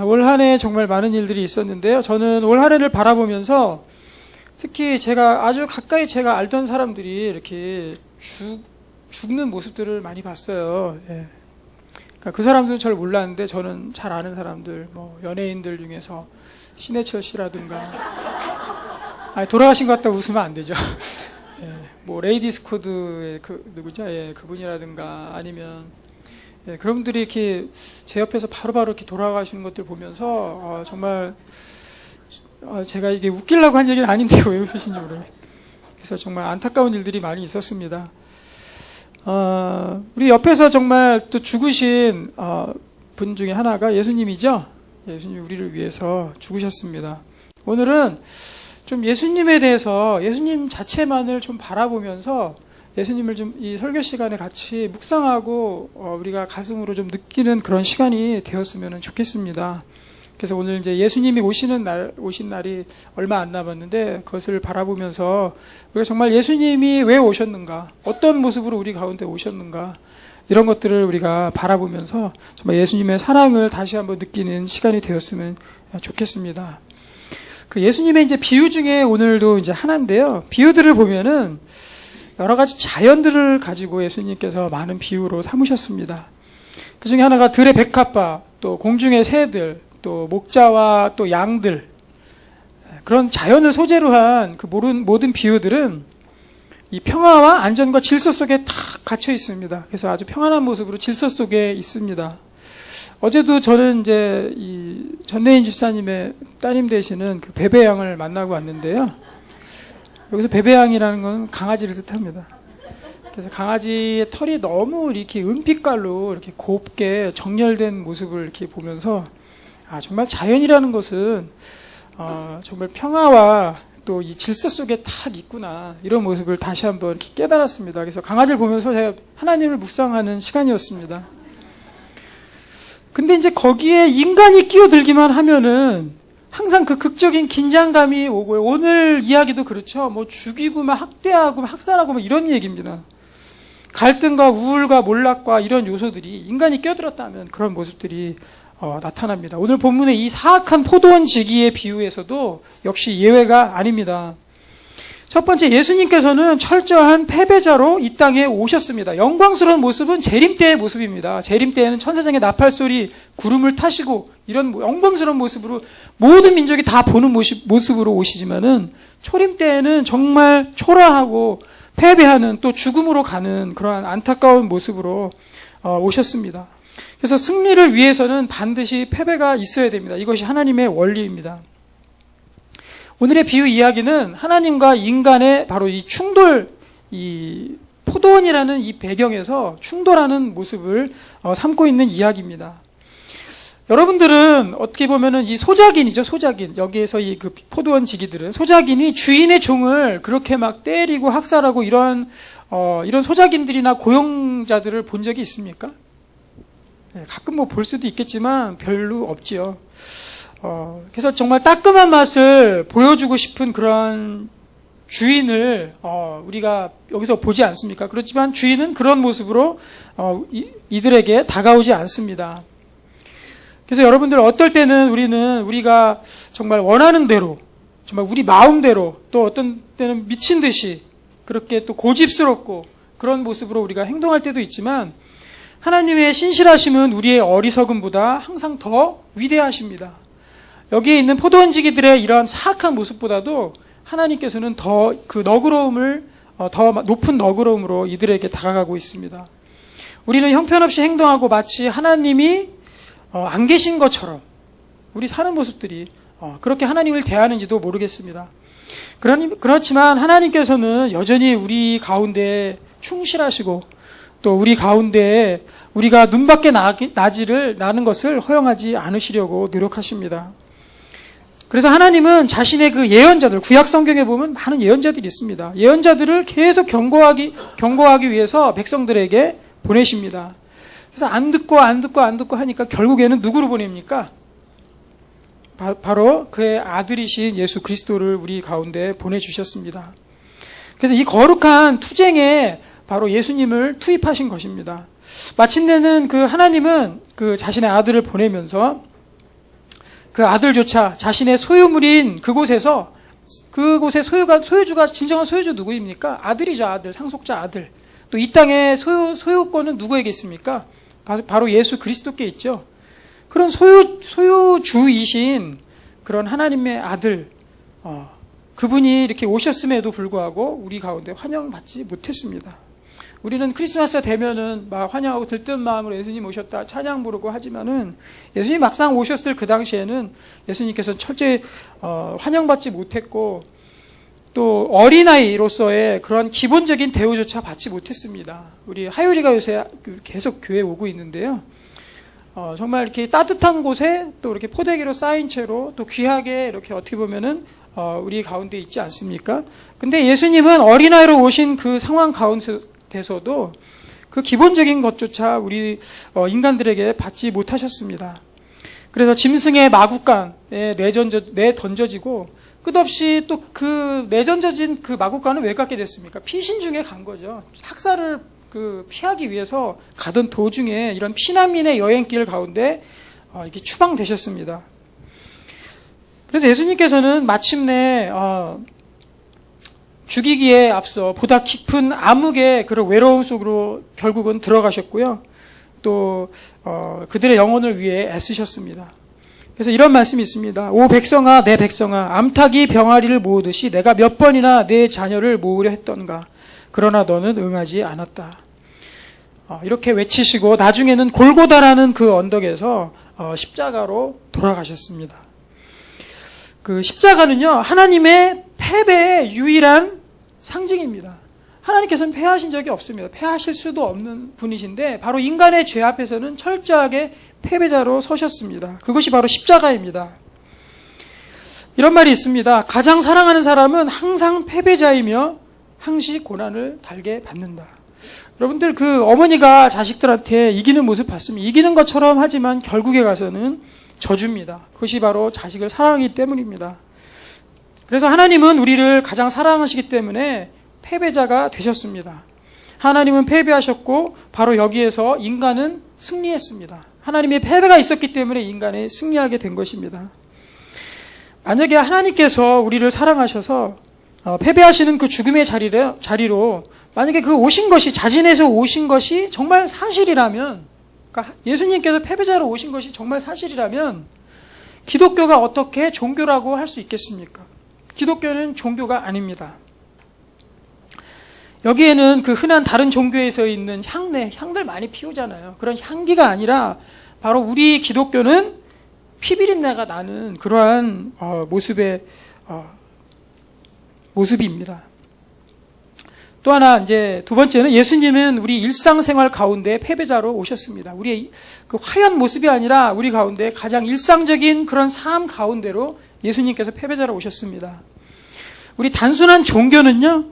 올 한 해 정말 많은 일들이 있었는데요. 저는 올 한 해를 바라보면서 특히 제가 아주 가까이 제가 알던 사람들이 이렇게 죽는 모습들을 많이 봤어요. 예. 그러니까 그 사람들은 저를 몰랐는데 저는 잘 아는 사람들, 뭐 연예인들 중에서 신해철 씨라든가, 돌아가신 것 같다고 웃으면 안 되죠. 예. 뭐 레이디스 코드의 누구죠? 예, 그분이라든가 아니면 그런 분들이 이렇게 제 옆에서 바로바로 이렇게 돌아가시는 것들 보면서 정말 제가 이게 웃기려고 한 얘기는 아닌데 왜 웃으신지 모르겠어요. 그래서 정말 안타까운 일들이 많이 있었습니다. 우리 옆에서 정말 또 죽으신 분 중에 하나가 예수님이죠. 예수님 우리를 위해서 죽으셨습니다. 오늘은 좀 예수님에 대해서 예수님 자체만을 좀 바라보면서 예수님을 좀 이 설교 시간에 같이 묵상하고 우리가 가슴으로 좀 느끼는 그런 시간이 되었으면 좋겠습니다. 그래서 오늘 이제 예수님이 오신 날이 얼마 안 남았는데 그것을 바라보면서 우리가 정말 예수님이 왜 오셨는가, 어떤 모습으로 우리 가운데 오셨는가, 이런 것들을 우리가 바라보면서 정말 예수님의 사랑을 다시 한번 느끼는 시간이 되었으면 좋겠습니다. 그 예수님의 이제 비유 중에 오늘도 이제 하나인데요. 비유들을 보면은 여러 가지 자연들을 가지고 예수님께서 많은 비유로 삼으셨습니다. 그 중에 하나가 들의 백합화, 또 공중의 새들, 또 목자와 또 양들, 그런 자연을 소재로 한 그 모든 비유들은 이 평화와 안전과 질서 속에 다 갇혀 있습니다. 그래서 아주 평안한 모습으로 질서 속에 있습니다. 어제도 저는 이제 이 전내인 집사님의 따님 되시는 그 베베양을 만나고 왔는데요. 여기서 베베양이라는 건 강아지를 뜻합니다. 그래서 강아지의 털이 너무 이렇게 은빛깔로 이렇게 곱게 정렬된 모습을 이렇게 보면서 정말 자연이라는 것은 정말 평화와 또 이 질서 속에 딱 있구나, 이런 모습을 다시 한번 이렇게 깨달았습니다. 그래서 강아지를 보면서 제가 하나님을 묵상하는 시간이었습니다. 근데 이제 거기에 인간이 끼어들기만 하면은 항상 그 극적인 긴장감이 오고요. 오늘 이야기도 그렇죠. 뭐 죽이고 막 학대하고 막 학살하고 막 이런 얘기입니다. 갈등과 우울과 몰락과 이런 요소들이 인간이 끼어들었다면 그런 모습들이 나타납니다. 오늘 본문의 이 사악한 포도원 지기의 비유에서도 역시 예외가 아닙니다. 첫 번째, 예수님께서는 철저한 패배자로 이 땅에 오셨습니다. 영광스러운 모습은 재림 때의 모습입니다. 재림 때에는 천사장의 나팔 소리, 구름을 타시고 이런 영광스러운 모습으로 모든 민족이 다 보는 모습으로 오시지만은 초림 때에는 정말 초라하고 패배하는, 또 죽음으로 가는 그러한 안타까운 모습으로 오셨습니다. 그래서 승리를 위해서는 반드시 패배가 있어야 됩니다. 이것이 하나님의 원리입니다. 오늘의 비유 이야기는 하나님과 인간의 바로 이 충돌, 이 포도원이라는 이 배경에서 충돌하는 모습을 삼고 있는 이야기입니다. 여러분들은 어떻게 보면은 이 소작인이죠, 소작인. 여기에서 이 그 포도원 지기들은 소작인이 주인의 종을 그렇게 막 때리고 학살하고 이런 소작인들이나 고용자들을 본 적이 있습니까? 가끔 뭐 볼 수도 있겠지만 별로 없지요. 그래서 정말 따끔한 맛을 보여주고 싶은 그런 주인을 우리가 여기서 보지 않습니까? 그렇지만 주인은 그런 모습으로 이들에게 다가오지 않습니다. 그래서 여러분들 어떨 때는 우리가 정말 원하는 대로, 정말 우리 마음대로, 또 어떤 때는 미친 듯이 그렇게 또 고집스럽고 그런 모습으로 우리가 행동할 때도 있지만, 하나님의 신실하심은 우리의 어리석음보다 항상 더 위대하십니다. 여기에 있는 포도원지기들의 이런 사악한 모습보다도 하나님께서는 더 그 너그러움을, 더 높은 너그러움으로 이들에게 다가가고 있습니다. 우리는 형편없이 행동하고 마치 하나님이 안 계신 것처럼 우리 사는 모습들이 그렇게 하나님을 대하는지도 모르겠습니다. 그렇지만 하나님께서는 여전히 우리 가운데 충실하시고, 또 우리 가운데 우리가 눈밖에 나는 것을 허용하지 않으시려고 노력하십니다. 그래서 하나님은 자신의 그 예언자들, 구약 성경에 보면 많은 예언자들이 있습니다. 예언자들을 계속 경고하기 위해서 백성들에게 보내십니다. 그래서 안 듣고 하니까 결국에는 누구로 보냅니까? 바로 그의 아들이신 예수 그리스도를 우리 가운데 보내주셨습니다. 그래서 이 거룩한 투쟁에 바로 예수님을 투입하신 것입니다. 마침내는 그 하나님은 그 자신의 아들을 보내면서 그 아들조차 자신의 소유물인 그곳의 소유주가 진정한 소유주 누구입니까? 아들이죠, 아들. 상속자 아들. 또 이 땅의 소유권은 누구에게 있습니까? 바로 예수 그리스도께 있죠. 그런 소유주이신 그런 하나님의 아들, 그분이 이렇게 오셨음에도 불구하고 우리 가운데 환영받지 못했습니다. 우리는 크리스마스가 되면은 막 환영하고 들뜬 마음으로 예수님 오셨다 찬양 부르고 하지만은 예수님 막상 오셨을 그 당시에는 예수님께서 철저히 환영받지 못했고 또 어린아이로서의 그런 기본적인 대우조차 받지 못했습니다. 우리 하율이가 요새 계속 교회에 오고 있는데요. 정말 이렇게 따뜻한 곳에 또 이렇게 포대기로 쌓인 채로 또 귀하게 이렇게 어떻게 보면은 우리 가운데 있지 않습니까? 근데 예수님은 어린아이로 오신 그 상황 가운데서도 그 기본적인 것조차 우리 인간들에게 받지 못하셨습니다. 그래서 짐승의 마구간에 내던져지고 끝없이 또 그 내던져진 그 마구간은 왜 갖게 됐습니까? 피신 중에 간 거죠. 학살을 피하기 위해서 가던 도중에 이런 피난민의 여행길 가운데 이렇게 추방되셨습니다. 그래서 예수님께서는 마침내 죽이기에 앞서 보다 깊은 암흑의 그런 외로움 속으로 결국은 들어가셨고요. 또 그들의 영혼을 위해 애쓰셨습니다. 그래서 이런 말씀이 있습니다. 오 백성아 내 백성아 암탉이 병아리를 모으듯이 내가 몇 번이나 내 자녀를 모으려 했던가 그러나 너는 응하지 않았다. 이렇게 외치시고 나중에는 골고다라는 그 언덕에서 십자가로 돌아가셨습니다. 그 십자가는요 하나님의 패배의 유일한 상징입니다. 하나님께서는 패하신 적이 없습니다. 패하실 수도 없는 분이신데 바로 인간의 죄 앞에서는 철저하게 패배자로 서셨습니다. 그것이 바로 십자가입니다. 이런 말이 있습니다. 가장 사랑하는 사람은 항상 패배자이며 항시 고난을 달게 받는다. 여러분들 그 어머니가 자식들한테 이기는 모습 봤으면 이기는 것처럼 하지만 결국에 가서는 저주입니다. 그것이 바로 자식을 사랑하기 때문입니다. 그래서 하나님은 우리를 가장 사랑하시기 때문에 패배자가 되셨습니다. 하나님은 패배하셨고 바로 여기에서 인간은 승리했습니다. 하나님의 패배가 있었기 때문에 인간이 승리하게 된 것입니다. 만약에 하나님께서 우리를 사랑하셔서 패배하시는 그 죽음의 자리로 만약에 그 오신 것이 자진해서 오신 것이 정말 사실이라면, 그러니까 예수님께서 패배자로 오신 것이 정말 사실이라면 기독교가 어떻게 종교라고 할 수 있겠습니까? 기독교는 종교가 아닙니다. 여기에는 그 흔한 다른 종교에서 있는 향들 많이 피우잖아요. 그런 향기가 아니라 바로 우리 기독교는 피비린내가 나는 그러한 모습입니다. 또 하나 이제 두 번째는 예수님은 우리 일상생활 가운데 패배자로 오셨습니다. 우리의 그 화려한 모습이 아니라 우리 가운데 가장 일상적인 그런 삶 가운데로 예수님께서 패배자로 오셨습니다. 우리 단순한 종교는요,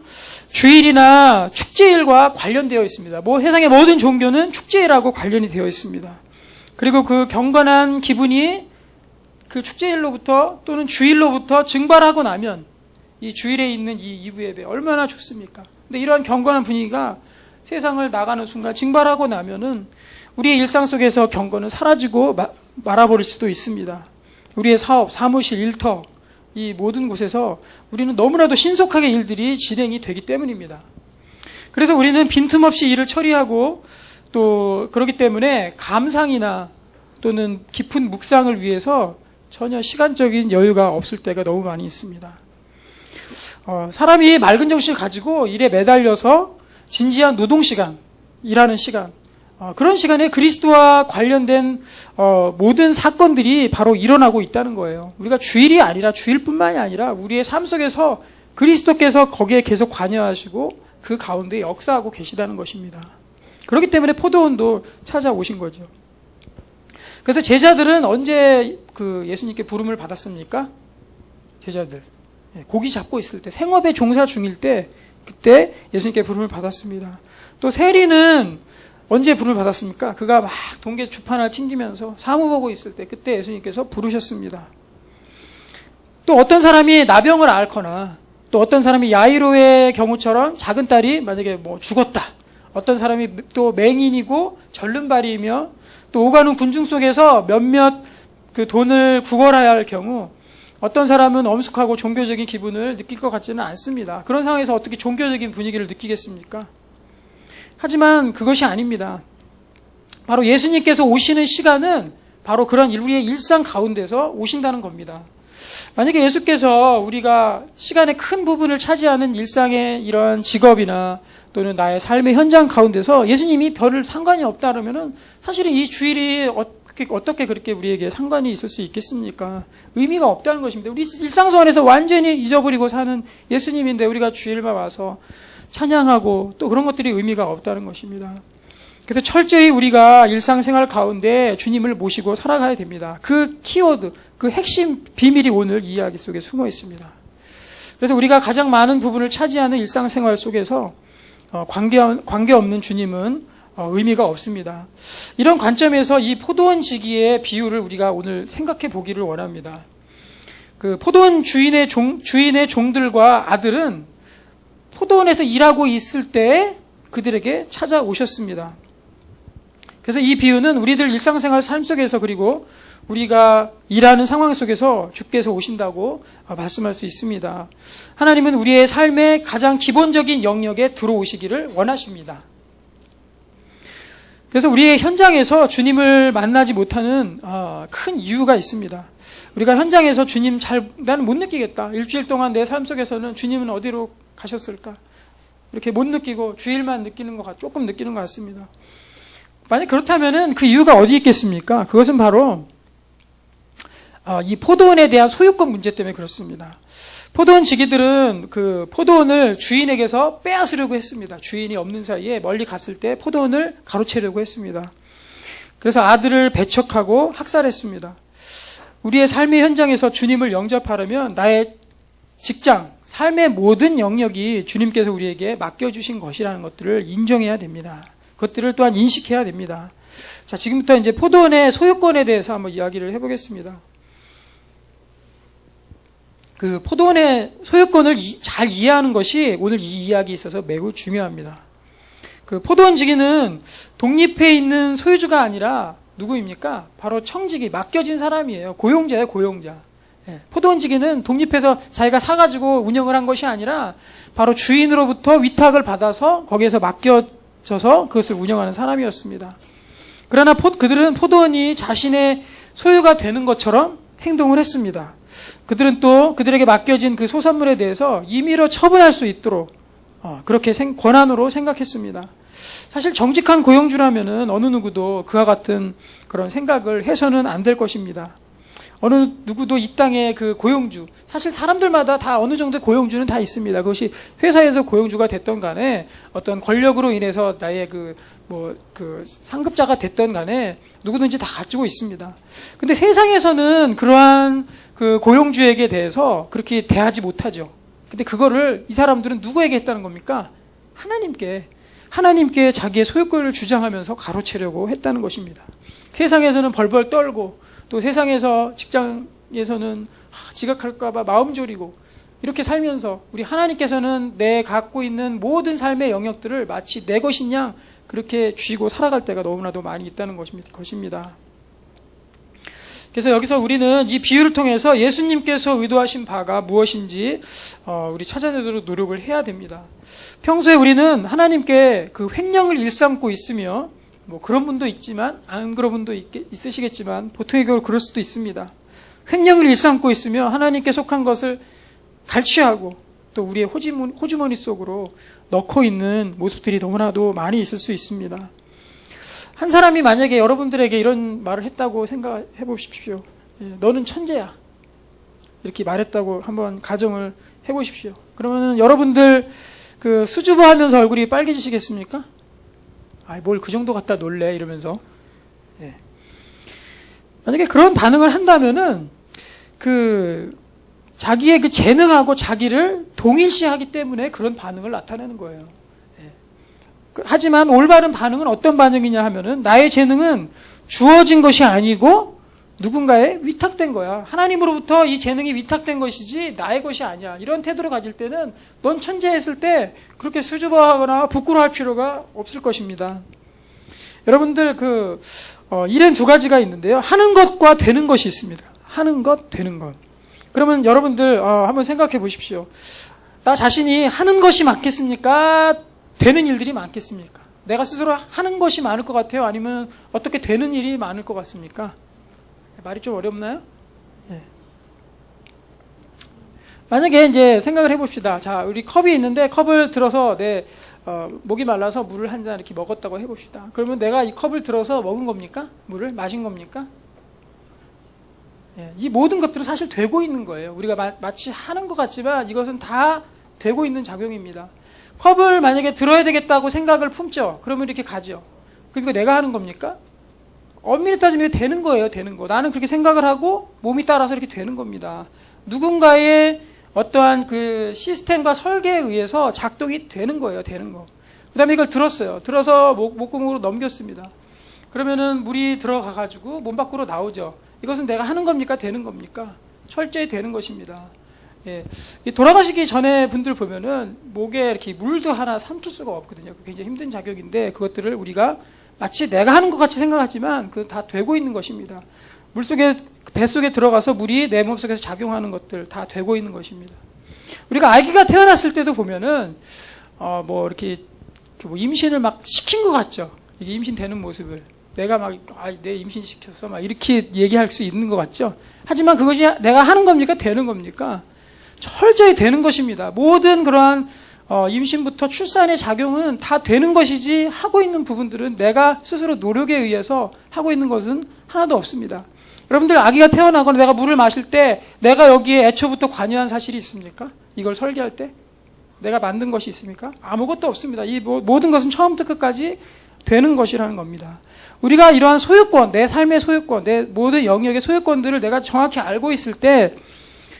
주일이나 축제일과 관련되어 있습니다. 세상의 모든 종교는 축제일하고 관련이 되어 있습니다. 그리고 그 경건한 기분이 그 축제일로부터 또는 주일로부터 증발하고 나면 이 주일에 있는 이 이브 예배 얼마나 좋습니까? 근데 이러한 경건한 분위기가 세상을 나가는 순간 증발하고 나면은 우리의 일상 속에서 경건은 사라지고 말아버릴 수도 있습니다. 우리의 사업, 사무실, 일터, 이 모든 곳에서 우리는 너무나도 신속하게 일들이 진행이 되기 때문입니다. 그래서 우리는 빈틈없이 일을 처리하고 또 그렇기 때문에 감상이나 또는 깊은 묵상을 위해서 전혀 시간적인 여유가 없을 때가 너무 많이 있습니다. 사람이 맑은 정신을 가지고 일에 매달려서 진지한 노동시간, 일하는 시간, 그런 시간에 그리스도와 관련된 모든 사건들이 바로 일어나고 있다는 거예요. 우리가 주일이 아니라 주일뿐만이 아니라 우리의 삶 속에서 그리스도께서 거기에 계속 관여하시고 그 가운데 역사하고 계시다는 것입니다. 그렇기 때문에 포도원도 찾아오신 거죠. 그래서 제자들은 언제 그 예수님께 부름을 받았습니까? 제자들 고기 잡고 있을 때, 생업에 종사 중일 때, 그때 예수님께 부름을 받았습니다. 또 세리는 언제 부름을 받았습니까? 그가 막 동계 주판을 튕기면서 사무 보고 있을 때, 그때 예수님께서 부르셨습니다. 또 어떤 사람이 나병을 앓거나 또 어떤 사람이 야이로의 경우처럼 작은 딸이 만약에 죽었다. 어떤 사람이 또 맹인이고 절름발이며 또 오가는 군중 속에서 몇몇 그 돈을 구걸해야 할 경우 어떤 사람은 엄숙하고 종교적인 기분을 느낄 것 같지는 않습니다. 그런 상황에서 어떻게 종교적인 분위기를 느끼겠습니까? 하지만 그것이 아닙니다. 바로 예수님께서 오시는 시간은 바로 그런 우리의 일상 가운데서 오신다는 겁니다. 만약에 예수께서 우리가 시간의 큰 부분을 차지하는 일상의 이런 직업이나 또는 나의 삶의 현장 가운데서 예수님이 별 상관이 없다 그러면은 사실은 이 주일이 어떻게 그렇게 우리에게 상관이 있을 수 있겠습니까? 의미가 없다는 것입니다. 우리 일상생활에서 완전히 잊어버리고 사는 예수님인데 우리가 주일만 와서 찬양하고 또 그런 것들이 의미가 없다는 것입니다. 그래서 철저히 우리가 일상생활 가운데 주님을 모시고 살아가야 됩니다. 그 키워드, 그 핵심 비밀이 오늘 이 이야기 속에 숨어 있습니다. 그래서 우리가 가장 많은 부분을 차지하는 일상생활 속에서 관계없는 주님은 의미가 없습니다. 이런 관점에서 이 포도원 지기의 비유를 우리가 오늘 생각해 보기를 원합니다. 그 포도원 주인의 종들과 아들은 포도원에서 일하고 있을 때 그들에게 찾아오셨습니다. 그래서 이 비유는 우리들 일상생활 삶 속에서 그리고 우리가 일하는 상황 속에서 주께서 오신다고 말씀할 수 있습니다. 하나님은 우리의 삶의 가장 기본적인 영역에 들어오시기를 원하십니다. 그래서 우리의 현장에서 주님을 만나지 못하는 큰 이유가 있습니다. 우리가 현장에서 주님 나는 못 느끼겠다. 일주일 동안 내 삶 속에서는 주님은 어디로 가셨을까? 이렇게 못 느끼고 주일만 조금 느끼는 것 같습니다. 만약 그렇다면은 그 이유가 어디 있겠습니까? 그것은 바로 이 포도원에 대한 소유권 문제 때문에 그렇습니다. 포도원 지기들은 그 포도원을 주인에게서 빼앗으려고 했습니다. 주인이 없는 사이에 멀리 갔을 때 포도원을 가로채려고 했습니다. 그래서 아들을 배척하고 학살했습니다. 우리의 삶의 현장에서 주님을 영접하려면 나의 직장, 삶의 모든 영역이 주님께서 우리에게 맡겨주신 것이라는 것들을 인정해야 됩니다. 그것들을 또한 인식해야 됩니다. 자, 지금부터 이제 포도원의 소유권에 대해서 한번 이야기를 해보겠습니다. 그 포도원의 소유권을 잘 이해하는 것이 오늘 이 이야기에 있어서 매우 중요합니다. 그 포도원 지기는 독립해 있는 소유주가 아니라 누구입니까? 바로 청지기, 맡겨진 사람이에요. 고용자예요, 고용자. 포도원 지기는 독립해서 자기가 사가지고 운영을 한 것이 아니라 바로 주인으로부터 위탁을 받아서 거기에서 맡겨져서 그것을 운영하는 사람이었습니다. 그러나 그들은 포도원이 자신의 소유가 되는 것처럼 행동을 했습니다. 그들은 또 그들에게 맡겨진 그 소산물에 대해서 임의로 처분할 수 있도록 그렇게 권한으로 생각했습니다. 사실 정직한 고용주라면은 어느 누구도 그와 같은 그런 생각을 해서는 안 될 것입니다. 어느 누구도 이 땅의 그 고용주, 사실 사람들마다 다 어느 정도의 고용주는 다 있습니다. 그것이 회사에서 고용주가 됐던 간에 어떤 권력으로 인해서 나의 그 상급자가 됐던 간에 누구든지 다 가지고 있습니다. 근데 세상에서는 그러한 그 고용주에게 대해서 그렇게 대하지 못하죠. 근데 그거를 이 사람들은 누구에게 했다는 겁니까? 하나님께 자기의 소유권을 주장하면서 가로채려고 했다는 것입니다. 세상에서는 벌벌 떨고 또 세상에서 직장에서는 지각할까봐 마음 졸이고 이렇게 살면서 우리 하나님께서는 내 갖고 있는 모든 삶의 영역들을 마치 내 것인 양 그렇게 쥐고 살아갈 때가 너무나도 많이 있다는 것입니다. 그래서 여기서 우리는 이 비유를 통해서 예수님께서 의도하신 바가 무엇인지 우리 찾아내도록 노력을 해야 됩니다. 평소에 우리는 하나님께 그 횡령을 일삼고 있으며 뭐 그런 분도 있지만 안 그런 분도 있으시겠지만 보통의 경우 그럴 수도 있습니다. 횡령을 일삼고 있으며 하나님께 속한 것을 갈취하고 또 우리의 호주머니 속으로 넣고 있는 모습들이 너무나도 많이 있을 수 있습니다. 한 사람이 만약에 여러분들에게 이런 말을 했다고 생각해 보십시오. 너는 천재야. 이렇게 말했다고 한번 가정을 해 보십시오. 그러면은 여러분들 그 수줍어 하면서 얼굴이 빨개지시겠습니까? 뭘 그 정도 갖다 놀래 이러면서. 만약에 그런 반응을 한다면은 자기의 그 재능하고 자기를 동일시하기 때문에 그런 반응을 나타내는 거예요. 하지만 올바른 반응은 어떤 반응이냐 하면은 나의 재능은 주어진 것이 아니고 누군가에 위탁된 거야. 하나님으로부터 이 재능이 위탁된 것이지 나의 것이 아니야. 이런 태도를 가질 때는 넌 천재했을 때 그렇게 수줍어하거나 부끄러워할 필요가 없을 것입니다. 여러분들 일엔 두 가지가 있는데요. 하는 것과 되는 것이 있습니다. 하는 것, 되는 것. 그러면 여러분들 한번 생각해 보십시오. 나 자신이 하는 것이 많겠습니까? 되는 일들이 많겠습니까? 내가 스스로 하는 것이 많을 것 같아요? 아니면 어떻게 되는 일이 많을 것 같습니까? 말이 좀 어렵나요? 예. 만약에 이제 생각을 해봅시다. 자, 우리 컵이 있는데 컵을 들어서 목이 말라서 물을 한 잔 이렇게 먹었다고 해봅시다. 그러면 내가 이 컵을 들어서 먹은 겁니까? 물을 마신 겁니까? 예, 이 모든 것들은 사실 되고 있는 거예요. 우리가 마치 하는 것 같지만 이것은 다 되고 있는 작용입니다. 컵을 만약에 들어야 되겠다고 생각을 품죠. 그러면 이렇게 가죠. 그러니까 내가 하는 겁니까? 엄밀히 따지면 되는 거예요. 되는 거. 나는 그렇게 생각을 하고 몸이 따라서 이렇게 되는 겁니다. 누군가의 어떠한 그 시스템과 설계에 의해서 작동이 되는 거예요. 되는 거. 그 다음에 이걸 들었어요. 들어서 목구멍으로 넘겼습니다. 그러면은 물이 들어가가지고 몸 밖으로 나오죠. 이것은 내가 하는 겁니까? 되는 겁니까? 철저히 되는 것입니다. 예. 돌아가시기 전에 분들 보면은 목에 이렇게 물도 하나 삼킬 수가 없거든요. 굉장히 힘든 작용인데 그것들을 우리가 마치 내가 하는 것 같이 생각하지만 그 다 되고 있는 것입니다. 물속에, 뱃속에 들어가서 물이 내 몸속에서 작용하는 것들 다 되고 있는 것입니다. 우리가 아기가 태어났을 때도 보면은, 이렇게 임신을 막 시킨 것 같죠. 이게 임신되는 모습을. 내가 내 임신시켰어. 막 이렇게 얘기할 수 있는 것 같죠. 하지만 그것이 내가 하는 겁니까? 되는 겁니까? 철저히 되는 것입니다. 모든 그러한 임신부터 출산의 작용은 다 되는 것이지 하고 있는 부분들은 내가 스스로 노력에 의해서 하고 있는 것은 하나도 없습니다. 여러분들 아기가 태어나거나 내가 물을 마실 때 내가 여기에 애초부터 관여한 사실이 있습니까? 이걸 설계할 때? 내가 만든 것이 있습니까? 아무것도 없습니다. 이 모든 것은 처음부터 끝까지 되는 것이라는 겁니다. 우리가 이러한 소유권, 내 삶의 소유권, 내 모든 영역의 소유권들을 내가 정확히 알고 있을 때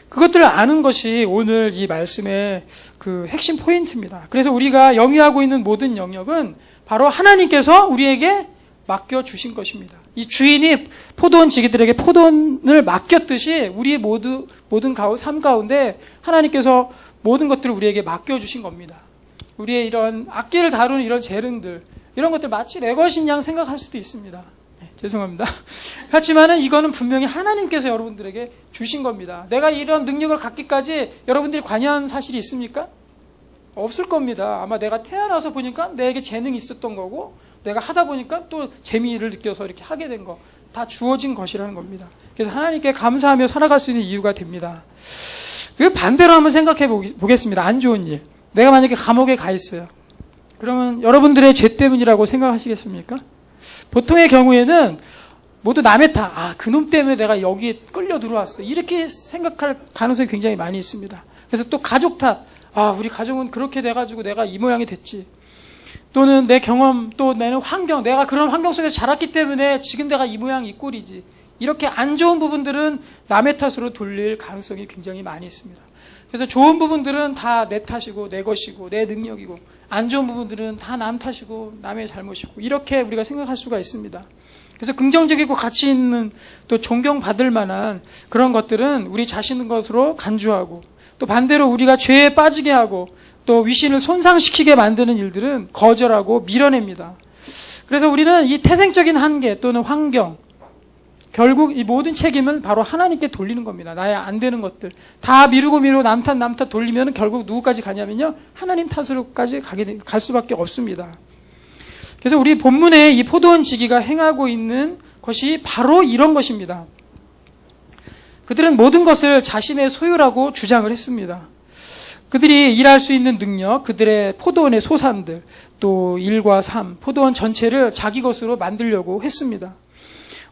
그것들을 아는 것이 오늘 이 말씀의 그 핵심 포인트입니다. 그래서 우리가 영위하고 있는 모든 영역은 바로 하나님께서 우리에게 맡겨주신 것입니다. 이 주인이 포도원 지기들에게 포도원을 맡겼듯이 우리 모든 삶 가운데 하나님께서 모든 것들을 우리에게 맡겨주신 겁니다. 우리의 이런 악기를 다루는 이런 재능들, 이런 것들 마치 내 것인 양 생각할 수도 있습니다. 네, 죄송합니다. 그렇지만은 이거는 분명히 하나님께서 여러분들에게 주신 겁니다. 내가 이런 능력을 갖기까지 여러분들이 관여한 사실이 있습니까? 없을 겁니다. 아마 내가 태어나서 보니까 내게 재능이 있었던 거고 내가 하다 보니까 또 재미를 느껴서 이렇게 하게 된 거. 다 주어진 것이라는 겁니다. 그래서 하나님께 감사하며 살아갈 수 있는 이유가 됩니다. 그 반대로 한번 생각해 보겠습니다. 안 좋은 일. 내가 만약에 감옥에 가 있어요. 그러면 여러분들의 죄 때문이라고 생각하시겠습니까? 보통의 경우에는 모두 남의 탓, 그놈 때문에 내가 여기에 끌려 들어왔어. 이렇게 생각할 가능성이 굉장히 많이 있습니다. 그래서 또 가족 탓, 우리 가족은 그렇게 돼가지고 내가 이 모양이 됐지. 또는 내 경험, 또 내는 환경, 내가 그런 환경 속에서 자랐기 때문에 지금 내가 이 모양, 이 꼴이지. 이렇게 안 좋은 부분들은 남의 탓으로 돌릴 가능성이 굉장히 많이 있습니다. 그래서 좋은 부분들은 다 내 탓이고, 내 것이고, 내 능력이고, 안 좋은 부분들은 다 남 탓이고, 남의 잘못이고, 이렇게 우리가 생각할 수가 있습니다. 그래서 긍정적이고 가치 있는 또 존경받을 만한 그런 것들은 우리 자신의 것으로 간주하고, 또 반대로 우리가 죄에 빠지게 하고, 또 위신을 손상시키게 만드는 일들은 거절하고 밀어냅니다. 그래서 우리는 이 태생적인 한계 또는 환경, 결국 이 모든 책임은 바로 하나님께 돌리는 겁니다. 나의 안 되는 것들. 다 미루고 남 탓 돌리면 결국 누구까지 가냐면요. 하나님 탓으로까지 갈 수밖에 없습니다. 그래서 우리 본문에 이 포도원 지기가 행하고 있는 것이 바로 이런 것입니다. 그들은 모든 것을 자신의 소유라고 주장을 했습니다. 그들이 일할 수 있는 능력, 그들의 포도원의 소산들, 또 일과 삶, 포도원 전체를 자기 것으로 만들려고 했습니다.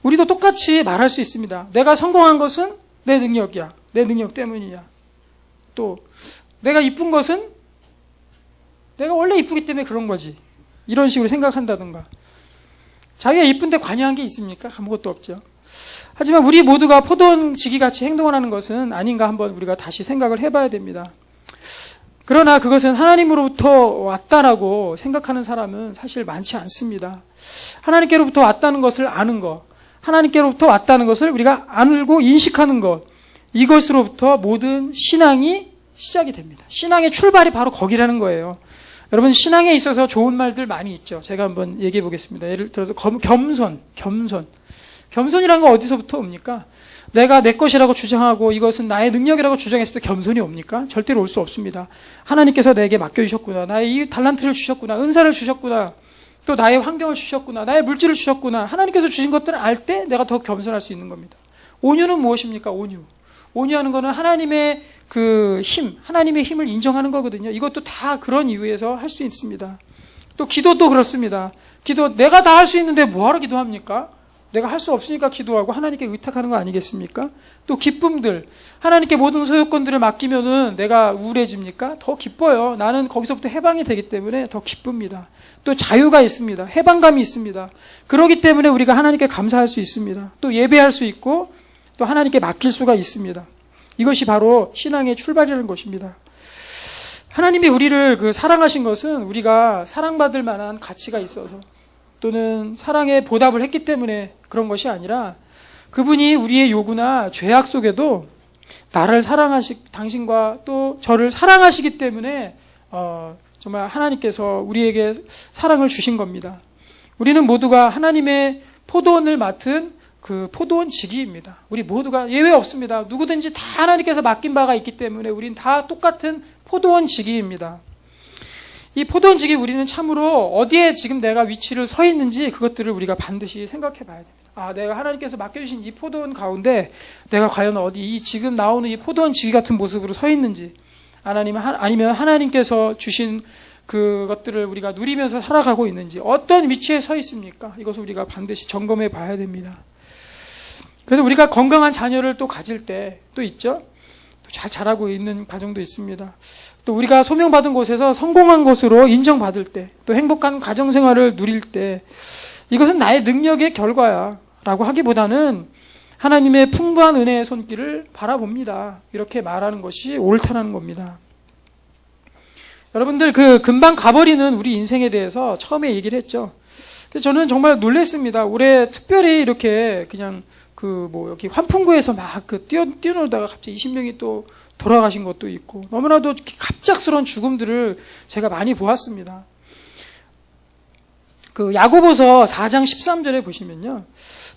우리도 똑같이 말할 수 있습니다. 내가 성공한 것은 내 능력이야. 내 능력 때문이야. 또 내가 이쁜 것은 내가 원래 이쁘기 때문에 그런 거지. 이런 식으로 생각한다든가. 자기가 이쁜데 관여한 게 있습니까? 아무것도 없죠. 하지만 우리 모두가 포도원 지기같이 행동을 하는 것은 아닌가 한번 우리가 다시 생각을 해봐야 됩니다. 그러나 그것은 하나님으로부터 왔다라고 생각하는 사람은 사실 많지 않습니다. 하나님께로부터 왔다는 것을 아는 것, 하나님께로부터 왔다는 것을 우리가 알고 인식하는 것, 이것으로부터 모든 신앙이 시작이 됩니다. 신앙의 출발이 바로 거기라는 거예요. 여러분 신앙에 있어서 좋은 말들 많이 있죠. 제가 한번 얘기해 보겠습니다. 예를 들어서 겸손이라는 건 어디서부터 옵니까? 내가 내 것이라고 주장하고 이것은 나의 능력이라고 주장했을 때 겸손이 옵니까? 절대로 올 수 없습니다. 하나님께서 내게 맡겨주셨구나. 나의 이 달란트를 주셨구나. 은사를 주셨구나. 또 나의 환경을 주셨구나. 나의 물질을 주셨구나. 하나님께서 주신 것들을 알 때 내가 더 겸손할 수 있는 겁니다. 온유는 무엇입니까? 온유하는 것은 하나님의 그 힘, 하나님의 힘을 인정하는 거거든요. 이것도 다 그런 이유에서 할 수 있습니다. 또 기도도 그렇습니다. 기도 내가 다 할 수 있는데 뭐하러 기도합니까? 내가 할 수 없으니까 기도하고 하나님께 의탁하는 거 아니겠습니까? 또 기쁨들, 하나님께 모든 소유권들을 맡기면은 내가 우울해집니까? 더 기뻐요. 나는 거기서부터 해방이 되기 때문에 더 기쁩니다. 또 자유가 있습니다. 해방감이 있습니다. 그렇기 때문에 우리가 하나님께 감사할 수 있습니다. 또 예배할 수 있고 또 하나님께 맡길 수가 있습니다. 이것이 바로 신앙의 출발이라는 것입니다. 하나님이 우리를 사랑하신 것은 우리가 사랑받을 만한 가치가 있어서 또는 사랑에 보답을 했기 때문에 그런 것이 아니라 그분이 우리의 요구나 죄악 속에도 나를 당신과 또 저를 사랑하시기 때문에 정말 하나님께서 우리에게 사랑을 주신 겁니다. 우리는 모두가 하나님의 포도원을 맡은 그 포도원 지기입니다. 우리 모두가 예외 없습니다. 누구든지 다 하나님께서 맡긴 바가 있기 때문에 우리는 다 똑같은 포도원 지기입니다. 이 포도원 지기 우리는 참으로 어디에 지금 내가 위치를 서 있는지 그것들을 우리가 반드시 생각해 봐야 됩니다. 내가 하나님께서 맡겨주신 이 포도원 가운데 내가 과연 지금 나오는 이 포도원 지기 같은 모습으로 서 있는지 아니면 하나님께서 주신 그것들을 우리가 누리면서 살아가고 있는지 어떤 위치에 서 있습니까? 이것을 우리가 반드시 점검해 봐야 됩니다. 그래서 우리가 건강한 자녀를 또 가질 때 또 있죠. 잘 자라고 있는 가정도 있습니다. 또 우리가 소명받은 곳에서 성공한 것으로 인정받을 때, 또 행복한 가정생활을 누릴 때 이것은 나의 능력의 결과야 라고 하기보다는 하나님의 풍부한 은혜의 손길을 바라봅니다. 이렇게 말하는 것이 옳다는 겁니다. 여러분들 금방 가버리는 우리 인생에 대해서 처음에 얘기를 했죠. 그래서 저는 정말 놀랐습니다. 올해 특별히 이렇게 그냥 여기 환풍구에서 막 뛰어놀다가 갑자기 20명이 또 돌아가신 것도 있고 너무나도 갑작스러운 죽음들을 제가 많이 보았습니다. 야고보서 4장 13절에 보시면요.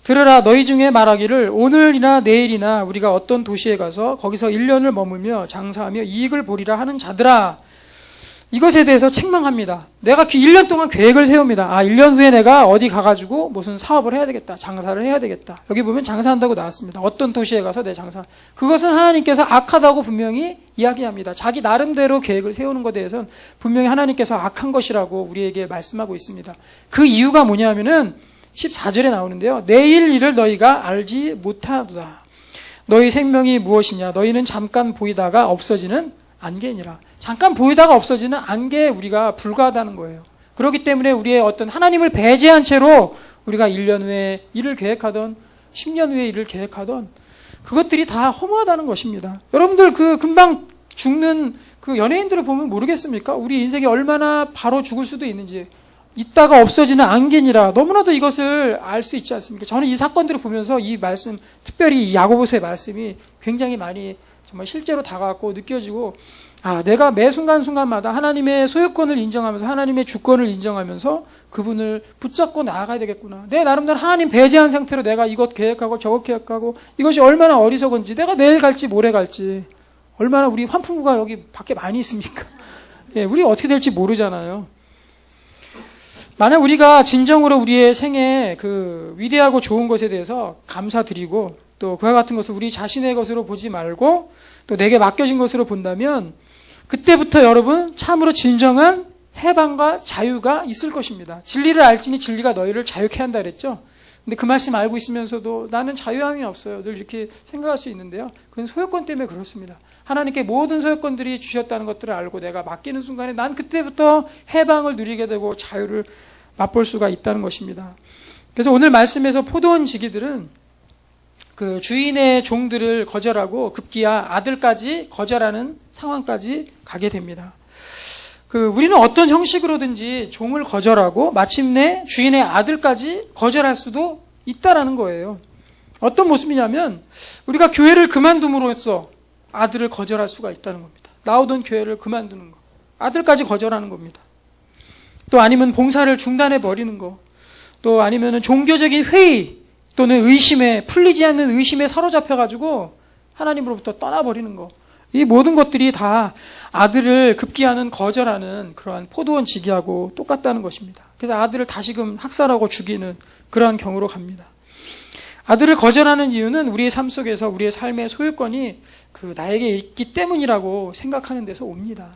들으라 너희 중에 말하기를 오늘이나 내일이나 우리가 어떤 도시에 가서 거기서 1년을 머물며 장사하며 이익을 보리라 하는 자들아 이것에 대해서 책망합니다. 내가 1년 동안 계획을 세웁니다. 1년 후에 내가 어디 가가지고 무슨 사업을 해야 되겠다. 장사를 해야 되겠다. 여기 보면 장사한다고 나왔습니다. 어떤 도시에 가서 내 장사. 그것은 하나님께서 악하다고 분명히 이야기합니다. 자기 나름대로 계획을 세우는 것에 대해서는 분명히 하나님께서 악한 것이라고 우리에게 말씀하고 있습니다. 그 이유가 뭐냐면은 14절에 나오는데요. 내일 일을 너희가 알지 못하도다. 너희 생명이 무엇이냐. 너희는 잠깐 보이다가 없어지는 안개니라. 잠깐 보이다가 없어지는 안개에 우리가 불과하다는 거예요. 그렇기 때문에 우리의 어떤 하나님을 배제한 채로 우리가 1년 후에 일을 계획하던 10년 후에 일을 계획하던 그것들이 다 허무하다는 것입니다. 여러분들 금방 죽는 연예인들을 보면 모르겠습니까? 우리 인생이 얼마나 바로 죽을 수도 있는지 있다가 없어지는 안개니라 너무나도 이것을 알 수 있지 않습니까? 저는 이 사건들을 보면서 이 말씀 특별히 이 야고보서의 말씀이 굉장히 많이 정말 실제로 다가왔고 느껴지고 내가 매 순간순간마다 하나님의 소유권을 인정하면서 하나님의 주권을 인정하면서 그분을 붙잡고 나아가야 되겠구나. 내 나름대로 하나님 배제한 상태로 내가 이것 계획하고 저것 계획하고 이것이 얼마나 어리석은지 내가 내일 갈지 모레 갈지 얼마나 우리 환풍구가 여기 밖에 많이 있습니까? 우리 어떻게 될지 모르잖아요. 만약 우리가 진정으로 우리의 생에 위대하고 좋은 것에 대해서 감사드리고 또 그와 같은 것을 우리 자신의 것으로 보지 말고 또 내게 맡겨진 것으로 본다면 그때부터 여러분 참으로 진정한 해방과 자유가 있을 것입니다. 진리를 알지니 진리가 너희를 자유케 한다 그랬죠. 근데 그 말씀 알고 있으면서도 나는 자유함이 없어요. 늘 이렇게 생각할 수 있는데요. 그건 소유권 때문에 그렇습니다. 하나님께 모든 소유권들이 주셨다는 것들을 알고 내가 맡기는 순간에 난 그때부터 해방을 누리게 되고 자유를 맛볼 수가 있다는 것입니다. 그래서 오늘 말씀에서 포도원 지기들은 주인의 종들을 거절하고 급기야 아들까지 거절하는 상황까지 가게 됩니다. 우리는 어떤 형식으로든지 종을 거절하고 마침내 주인의 아들까지 거절할 수도 있다라는 거예요. 어떤 모습이냐면 우리가 교회를 그만둠으로써 아들을 거절할 수가 있다는 겁니다. 나오던 교회를 그만두는 거. 아들까지 거절하는 겁니다. 또 아니면 봉사를 중단해 버리는 거, 또 아니면은 종교적인 회의 또는 의심에, 풀리지 않는 의심에 사로잡혀가지고 하나님으로부터 떠나버리는 거, 이 모든 것들이 다 아들을 급기야는 거절하는 그러한 포도원 지기하고 똑같다는 것입니다. 그래서 아들을 다시금 학살하고 죽이는 그러한 경우로 갑니다. 아들을 거절하는 이유는 우리의 삶 속에서 우리의 삶의 소유권이 나에게 있기 때문이라고 생각하는 데서 옵니다.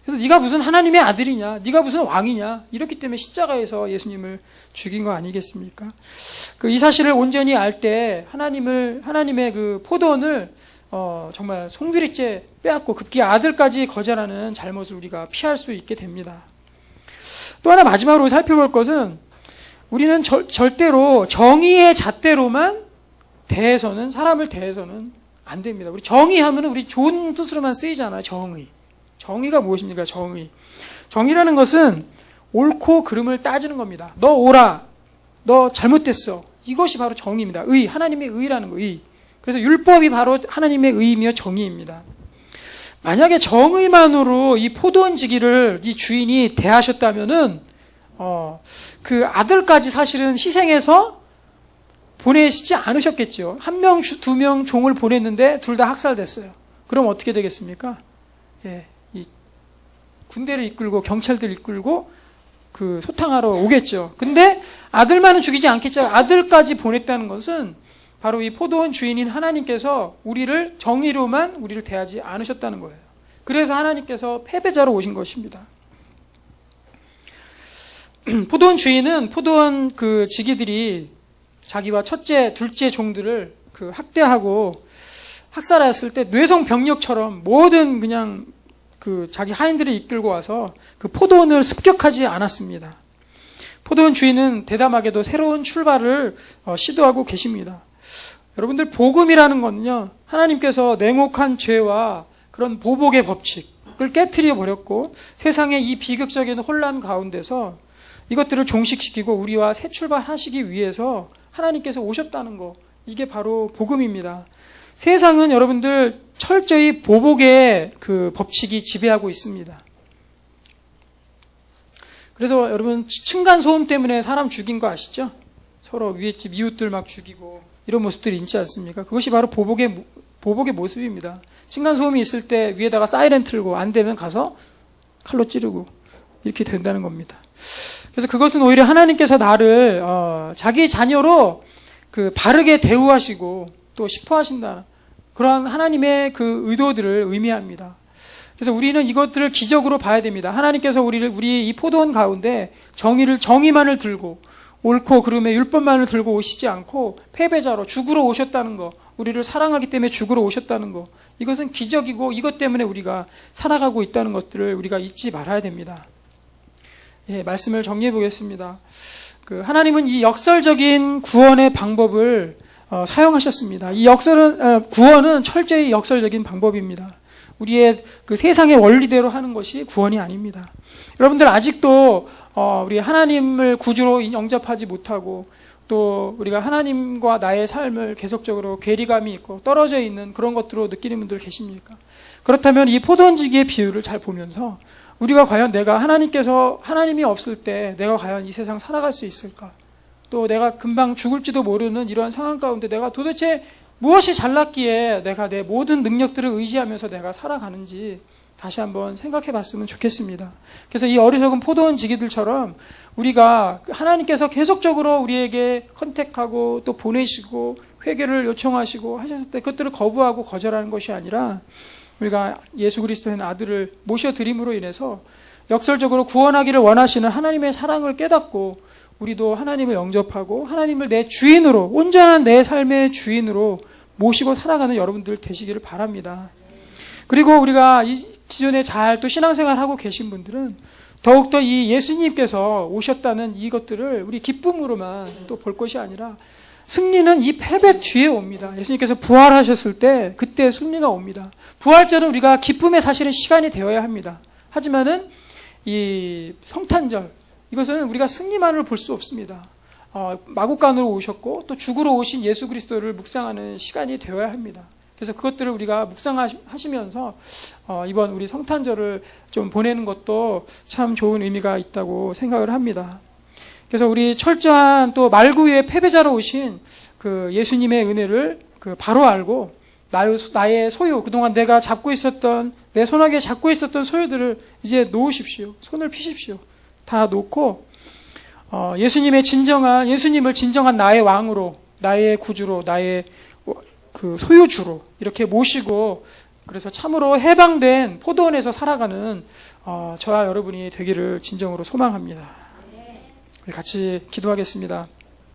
그래서 네가 무슨 하나님의 아들이냐, 네가 무슨 왕이냐, 이렇기 때문에 십자가에서 예수님을 죽인 거 아니겠습니까? 이 사실을 온전히 알 때 하나님의 그 포도원을 정말 송두리째 빼앗고 급기 아들까지 거절하는 잘못을 우리가 피할 수 있게 됩니다. 또 하나 마지막으로 살펴볼 것은, 우리는 절대로 정의의 잣대로만 사람을 대해서는 안 됩니다. 우리 정의하면 우리 좋은 뜻으로만 쓰이잖아요. 정의가 무엇입니까? 정의라는 것은 옳고 그름을 따지는 겁니다. 너 옳아, 너 잘못됐어. 이것이 바로 정의입니다. 하나님의 의라는 거, 그래서 율법이 바로 하나님의 의이며 정의입니다. 만약에 정의만으로 이 포도원 지기를 이 주인이 대하셨다면은 그 아들까지 사실은 희생해서 보내시지 않으셨겠죠. 1명, 2명 종을 보냈는데 둘 다 학살됐어요. 그럼 어떻게 되겠습니까? 이 군대를 이끌고 경찰들 이끌고 소탕하러 오겠죠. 근데 아들만은 죽이지 않겠죠. 아들까지 보냈다는 것은 바로 이 포도원 주인인 하나님께서 정의로만 우리를 대하지 않으셨다는 거예요. 그래서 하나님께서 패배자로 오신 것입니다. 포도원 주인은 포도원 지기들이 자기와 첫째, 둘째 종들을 학대하고 학살했을 때 뇌성병력처럼 모든 그냥 자기 하인들을 이끌고 와서 포도원을 습격하지 않았습니다. 포도원 주인은 대담하게도 새로운 출발을 시도하고 계십니다. 여러분들, 복음이라는 건요, 하나님께서 냉혹한 죄와 그런 보복의 법칙을 깨트려 버렸고 세상의 이 비극적인 혼란 가운데서 이것들을 종식시키고 우리와 새 출발하시기 위해서 하나님께서 오셨다는 거, 이게 바로 복음입니다. 세상은 여러분들 철저히 보복의 법칙이 지배하고 있습니다. 그래서 여러분, 층간소음 때문에 사람 죽인 거 아시죠? 서로 위에 집 이웃들 막 죽이고 이런 모습들이 있지 않습니까? 그것이 바로 보복의 모습입니다. 층간소음이 있을 때 위에다가 사이렌 틀고 안 되면 가서 칼로 찌르고 이렇게 된다는 겁니다. 그래서 그것은 오히려 하나님께서 나를 자기 자녀로 바르게 대우하시고 또 시포하신다, 그러한 하나님의 의도들을 의미합니다. 그래서 우리는 이것들을 기적으로 봐야 됩니다. 하나님께서 우리 이 포도원 가운데 정의만을 들고 옳고 그름의 율법만을 들고 오시지 않고 패배자로 죽으러 오셨다는 거, 우리를 사랑하기 때문에 죽으러 오셨다는 거, 이것은 기적이고 이것 때문에 우리가 살아가고 있다는 것들을 우리가 잊지 말아야 됩니다. 말씀을 정리해 보겠습니다. 하나님은 이 역설적인 구원의 방법을 사용하셨습니다. 이 구원은 철저히 역설적인 방법입니다. 우리의 세상의 원리대로 하는 것이 구원이 아닙니다. 여러분들, 아직도 우리 하나님을 구주로 영접하지 못하고 또 우리가 하나님과 나의 삶을 계속적으로 괴리감이 있고 떨어져 있는 그런 것들로 느끼는 분들 계십니까? 그렇다면 이 포도원지기의 비유를 잘 보면서 우리가 과연 하나님이 없을 때 내가 과연 이 세상 살아갈 수 있을까? 또 내가 금방 죽을지도 모르는 이러한 상황 가운데 내가 도대체 무엇이 잘났기에 내가 내 모든 능력들을 의지하면서 내가 살아가는지 다시 한번 생각해 봤으면 좋겠습니다. 그래서 이 어리석은 포도원 지기들처럼 우리가 하나님께서 계속적으로 우리에게 컨택하고 또 보내시고 회개를 요청하시고 하셨을 때 그것들을 거부하고 거절하는 것이 아니라 우리가 예수 그리스도의 아들을 모셔드림으로 인해서 역설적으로 구원하기를 원하시는 하나님의 사랑을 깨닫고 우리도 하나님을 영접하고 하나님을 내 주인으로, 온전한 내 삶의 주인으로 모시고 살아가는 여러분들 되시기를 바랍니다. 그리고 우리가 기존에 잘 또 신앙생활하고 계신 분들은 더욱더 이 예수님께서 오셨다는 이것들을 우리 기쁨으로만 또 볼 것이 아니라 승리는 이 패배 뒤에 옵니다. 예수님께서 부활하셨을 때 그때 승리가 옵니다. 부활절은 우리가 기쁨의 사실은 시간이 되어야 합니다. 하지만은 이 성탄절, 이것은 우리가 승리만을 볼 수 없습니다. 마구간으로 오셨고 또 죽으러 오신 예수 그리스도를 묵상하는 시간이 되어야 합니다. 그래서 그것들을 우리가 묵상하시면서 이번 우리 성탄절을 좀 보내는 것도 참 좋은 의미가 있다고 생각을 합니다. 그래서 우리 철저한 또 말구의 패배자로 오신 그 예수님의 은혜를 그 바로 알고 나의 소유, 그동안 내가 잡고 있었던, 내 손아귀에 잡고 있었던 소유들을 이제 놓으십시오. 손을 피십시오. 다 놓고 예수님을 진정한 나의 왕으로, 나의 구주로, 나의 그 소유주로 이렇게 모시고, 그래서 참으로 해방된 포도원에서 살아가는 저와 여러분이 되기를 진정으로 소망합니다. 우리 같이 기도하겠습니다.